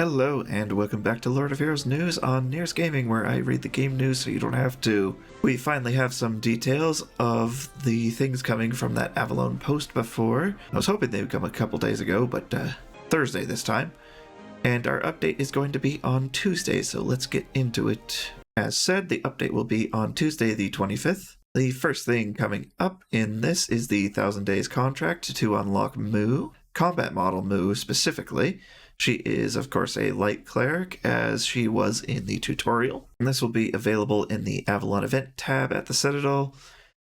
Hello and welcome back to Lord of Heroes News on Nyris Gaming, where I read the game news so you don't have to. We finally have some details of the things coming from that Avalon post before. I was hoping they would come a couple days ago, but Thursday this time. And our update is going to be on Tuesday, so let's get into it. As said, the update will be on Tuesday the 25th. The first thing coming up in this is the 1000 Days contract to unlock Mu, combat model Mu specifically. She is, of course, a light cleric, as she was in the tutorial. And this will be available in the Avalon event tab at the Citadel.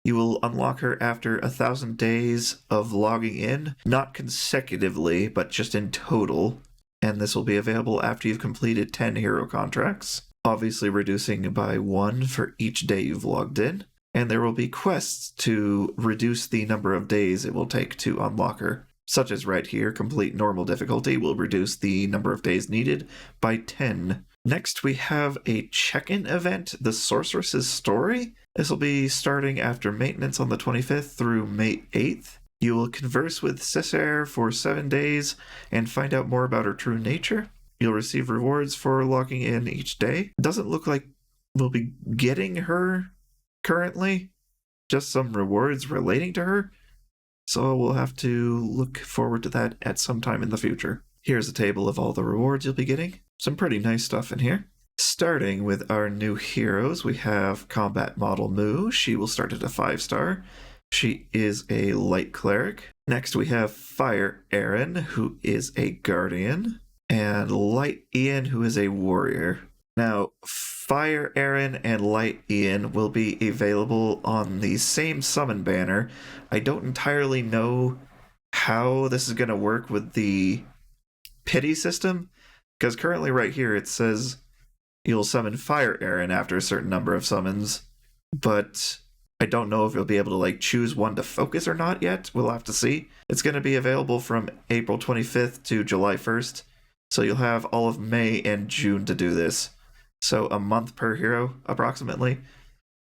You will unlock her after 1000 days of logging in, not consecutively, but just in total. And this will be available after you've completed 10 hero contracts, obviously reducing by 1 for each day you've logged in. And there will be quests to reduce the number of days it will take to unlock her, such as right here, complete normal difficulty will reduce the number of days needed by 10. Next, we have a check-in event, the Sorceress's Story. This will be starting after maintenance on the 25th through May 8th. You will converse with Cessair for 7 days and find out more about her true nature. You'll receive rewards for logging in each day. It doesn't look like we'll be getting her currently, just some rewards relating to her. So we'll have to look forward to that at some time in the future. Here's a table of all the rewards you'll be getting. Some pretty nice stuff in here. Starting with our new heroes, we have Combat Model Mu. She will start at a 5-star. She is a light cleric. Next we have Fire Aran, who is a guardian, and Light Ian, who is a warrior. Now, Fire Aran and Light Ian will be available on the same summon banner. I don't entirely know how this is going to work with the pity system, because currently right here it says you'll summon Fire Aran after a certain number of summons, but I don't know if you'll be able to choose one to focus or not yet. We'll have to see. It's going to be available from April 25th to July 1st, so you'll have all of May and June to do this. So a month per hero, approximately.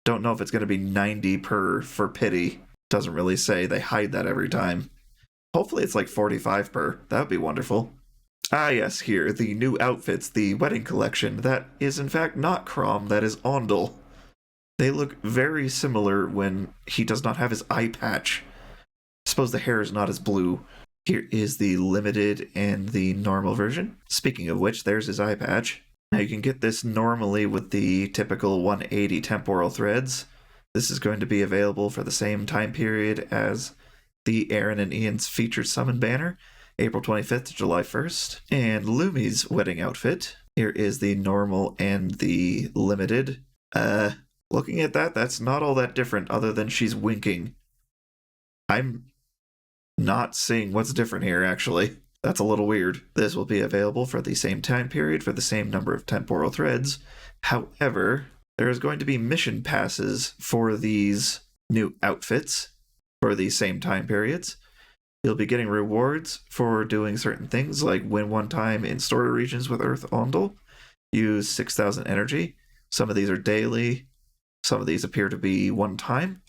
Don't know if it's going to be 90 per for pity. Doesn't really say. They hide that every time. Hopefully it's like 45 per. That would be wonderful. Ah yes, here, the new outfits, the wedding collection. That is in fact not Crom, that is Ondel. They look very similar when he does not have his eye patch. I suppose the hair is not as blue. Here is the limited and the normal version. Speaking of which, there's his eye patch. Now you can get this normally with the typical 180 temporal threads. This is going to be available for the same time period as the Aran and Ian's featured summon banner, April 25th to July 1st. And Lumi's wedding outfit. Here is the normal and the limited. Looking at that, that's not all that different other than she's winking. I'm not seeing what's different here, actually. That's a little weird. This will be available for the same time period for the same number of temporal threads. However, there is going to be mission passes for these new outfits for the same time periods. You'll be getting rewards for doing certain things, like win one time in story regions with Earth Ondel, use 6,000 energy. Some of these are daily. Some of these appear to be one time.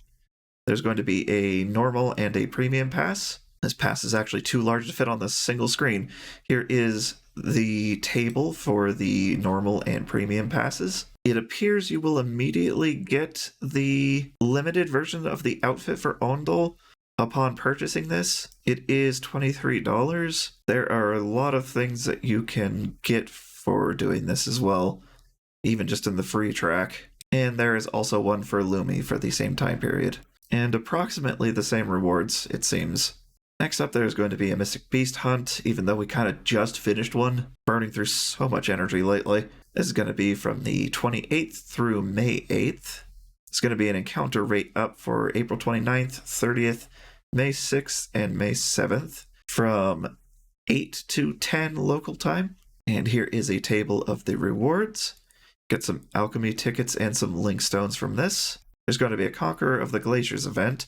There's going to be a normal and a premium pass. This pass is actually too large to fit on this single screen. Here is the table for the normal and premium passes. It appears you will immediately get the limited version of the outfit for Ondel upon purchasing this. It is $23. There are a lot of things that you can get for doing this as well, even just in the free track. And there is also one for Lumi for the same time period. And approximately the same rewards, it seems. Next up, there's going to be a Mystic Beast hunt, even though we kind of just finished one, burning through so much energy lately. This is going to be from the 28th through May 8th. It's going to be an encounter rate up for April 29th, 30th, May 6th, and May 7th from 8 to 10 local time. And here is a table of the rewards. Get some alchemy tickets and some link stones from this. There's going to be a Conqueror of the Glaciers event,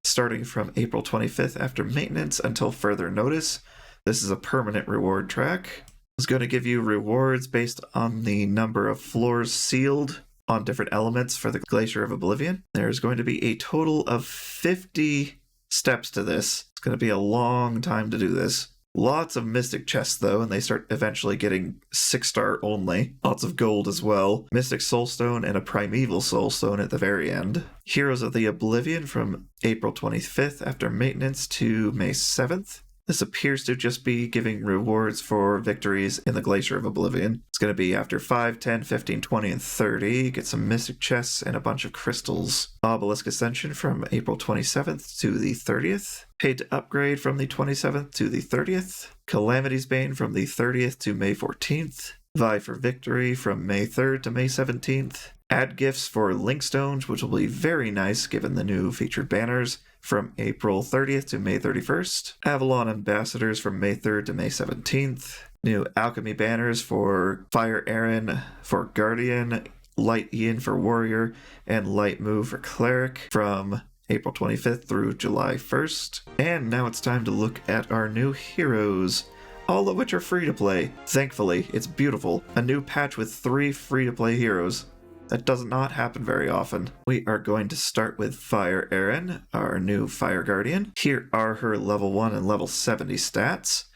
starting from April 25th after maintenance until further notice. This is a permanent reward track. It's going to give you rewards based on the number of floors sealed on different elements for the Glacier of Oblivion. There's going to be a total of 50 steps to this. It's going to be a long time to do this. Lots of Mystic chests, though, and they start eventually getting 6-star only. Lots of gold as well. Mystic Soulstone and a Primeval Soulstone at the very end. Heroes of the Oblivion from April 25th after maintenance to May 7th. This appears to just be giving rewards for victories in the Glacier of Oblivion. It's going to be after 5, 10, 15, 20, and 30. Get some Mystic chests and a bunch of crystals. Obelisk Ascension from April 27th to the 30th. Paid to upgrade from the 27th to the 30th. Calamity's Bane from the 30th to May 14th. Vie for Victory from May 3rd to May 17th. Add gifts for Linkstones, which will be very nice given the new featured banners, from April 30th to May 31st. Avalon Ambassadors from May 3rd to May 17th. New Alchemy banners for Fire Aran for Guardian, Light Ian for Warrior, and Light Move for Cleric from April 25th through July 1st. And now it's time to look at our new heroes, all of which are free to play. Thankfully, it's beautiful. A new patch with 3 free to play heroes. That does not happen very often. We are going to start with Fire Aran, our new Fire Guardian. Here are her level 1 and level 70 stats.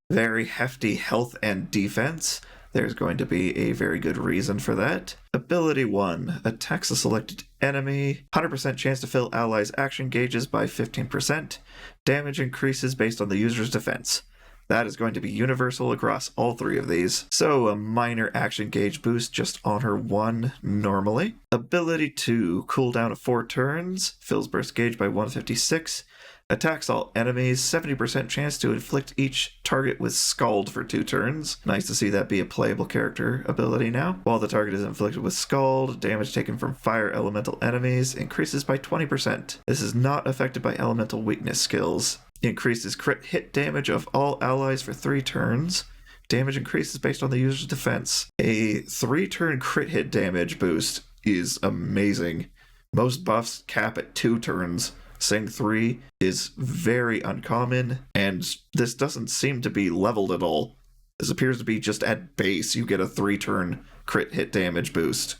Very hefty health and defense. There's going to be a very good reason for that. Ability 1. Attacks a selected enemy. 100% chance to fill allies' action gauges by 15%. Damage increases based on the user's defense. That is going to be universal across all 3 of these. So a minor action gauge boost just on her 1 normally. Ability 2, cooldown of 4 turns, fills burst gauge by 156, attacks all enemies, 70% chance to inflict each target with Scald for 2 turns. Nice to see that be a playable character ability now. While the target is inflicted with Scald, damage taken from fire elemental enemies increases by 20%. This is not affected by elemental weakness skills. Increases crit hit damage of all allies for 3 turns. Damage increases based on the user's defense. A 3-turn crit hit damage boost is amazing. Most buffs cap at 2 turns. Saying 3 is very uncommon, and this doesn't seem to be leveled at all. This appears to be just at base, you get a 3-turn crit hit damage boost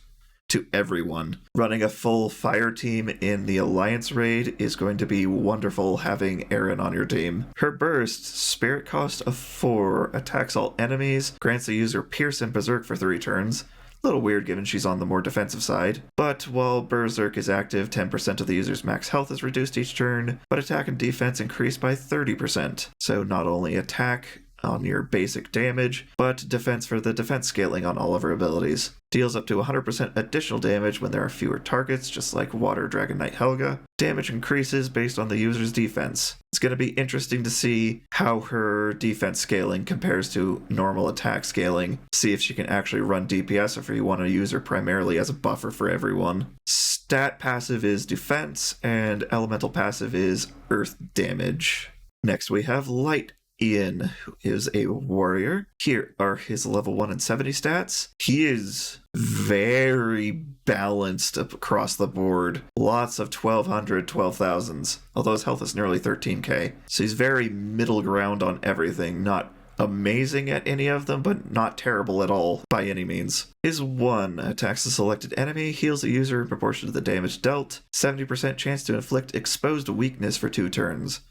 to everyone. Running a full fire team in the Alliance raid is going to be wonderful having Aran on your team. Her burst, spirit cost of 4, attacks all enemies, grants the user Pierce and Berserk for 3 turns. A little weird given she's on the more defensive side. But while Berserk is active, 10% of the user's max health is reduced each turn, but attack and defense increase by 30%. So not only attack on your basic damage, but defense for the defense scaling on all of her abilities. Deals up to 100% additional damage when there are fewer targets, just like Water Dragon Knight Helga. Damage increases based on the user's defense. It's going to be interesting to see how her defense scaling compares to normal attack scaling. See if she can actually run DPS, or if you want to use her primarily as a buffer for everyone. Stat passive is defense, and elemental passive is earth damage. Next we have Light Ian, who is a warrior. Here are his level 1 and 70 stats. He is very balanced across the board. Lots of 1200, 12,000s, although his health is nearly 13k. So he's very middle ground on everything. Not amazing at any of them, but not terrible at all by any means. His 1 attacks a selected enemy, heals a user in proportion to the damage dealt, 70% chance to inflict exposed weakness for 2 turns.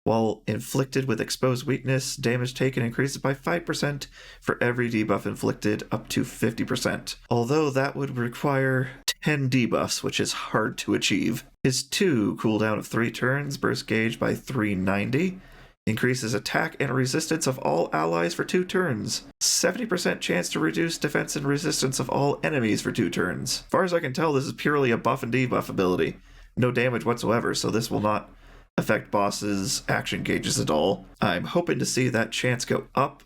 While inflicted with exposed weakness, damage taken increases by 5% for every debuff inflicted up to 50%. Although that would require 10 debuffs, which is hard to achieve. His 2 cooldown of 3 turns, burst gauge by 390. Increases attack and resistance of all allies for 2 turns. 70% chance to reduce defense and resistance of all enemies for 2 turns. As far as I can tell, this is purely a buff and debuff ability. No damage whatsoever, so this will not affect bosses' action gauges at all. I'm hoping to see that chance go up,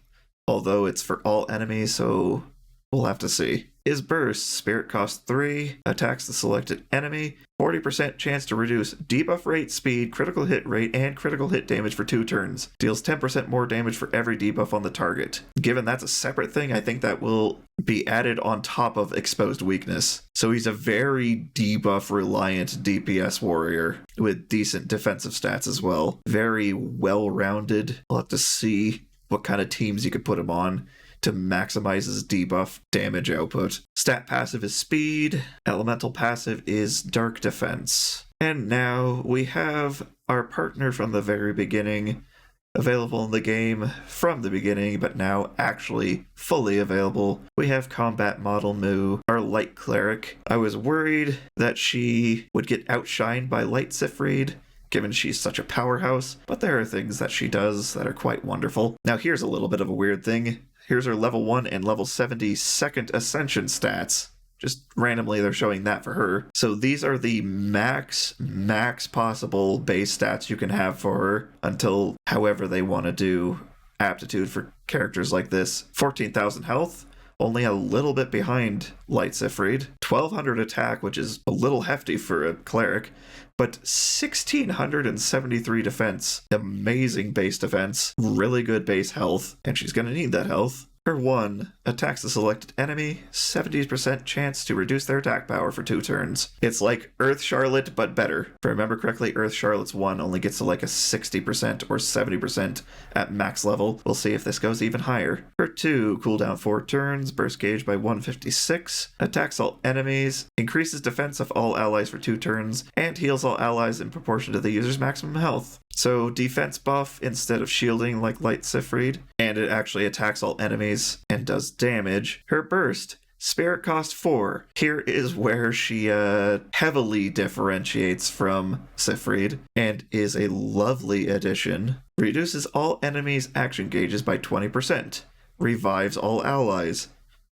although it's for all enemies, so we'll have to see. His burst, spirit cost 3, attacks the selected enemy, 40% chance to reduce debuff rate, speed, critical hit rate, and critical hit damage for 2 turns. Deals 10% more damage for every debuff on the target. Given that's a separate thing, I think that will be added on top of exposed weakness. So he's a very debuff reliant DPS warrior with decent defensive stats as well. Very well-rounded. We'll have to see what kind of teams you could put him on to maximize his debuff damage output. Stat passive is speed, elemental passive is dark defense. And now we have our partner from the very beginning, available in the game from the beginning, but now actually fully available. We have Combat Model Mu, our Light Cleric. I was worried that she would get outshined by Light Siegfried, given she's such a powerhouse, but there are things that she does that are quite wonderful. Now here's a little bit of a weird thing. Here's her level 1 and level 70 second ascension stats. Just randomly they're showing that for her. So these are the max possible base stats you can have for her until however they want to do aptitude for characters like this. 14,000 health, only a little bit behind Light Siegfried. 1200 attack, which is a little hefty for a cleric, but 1673 defense. Amazing base defense, really good base health, and she's going to need that health. Her 1 attacks a selected enemy, 70% chance to reduce their attack power for 2 turns. It's like Earth Charlotte, but better. If I remember correctly, Earth Charlotte's 1 only gets to like a 60% or 70% at max level. We'll see if this goes even higher. Her 2, cooldown 4 turns, burst gauge by 156, attacks all enemies, increases defense of all allies for 2 turns, and heals all allies in proportion to the user's maximum health. So defense buff instead of shielding like Light Siegfried, and it actually attacks all enemies and does damage. Her burst, spirit cost 4. Here is where she heavily differentiates from Siegfried and is a lovely addition. Reduces all enemies' action gauges by 20%. Revives all allies.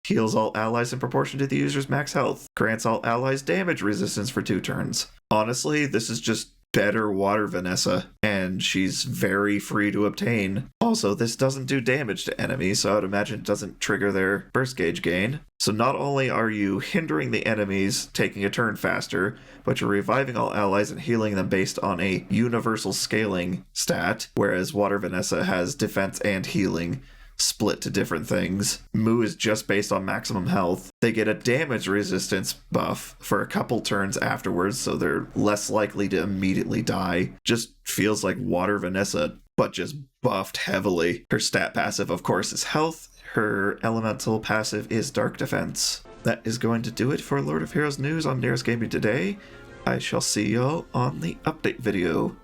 Heals all allies in proportion to the user's max health. Grants all allies damage resistance for 2 turns. Honestly, this is just better Water Vanessa, and she's very free to obtain. Also, this doesn't do damage to enemies, so I would imagine it doesn't trigger their burst gauge gain. So not only are you hindering the enemies taking a turn faster, but you're reviving all allies and healing them based on a universal scaling stat, whereas Water Vanessa has defense and healing split to different things. Mu is just based on maximum health. They get a damage resistance buff for a couple turns afterwards, so they're less likely to immediately die. Just feels like Water Vanessa, but just buffed heavily. Her stat passive, of course, is health. Her elemental passive is dark defense. That is going to do it for Lord of Heroes news on Nyris Gaming today. I shall see y'all on the update video.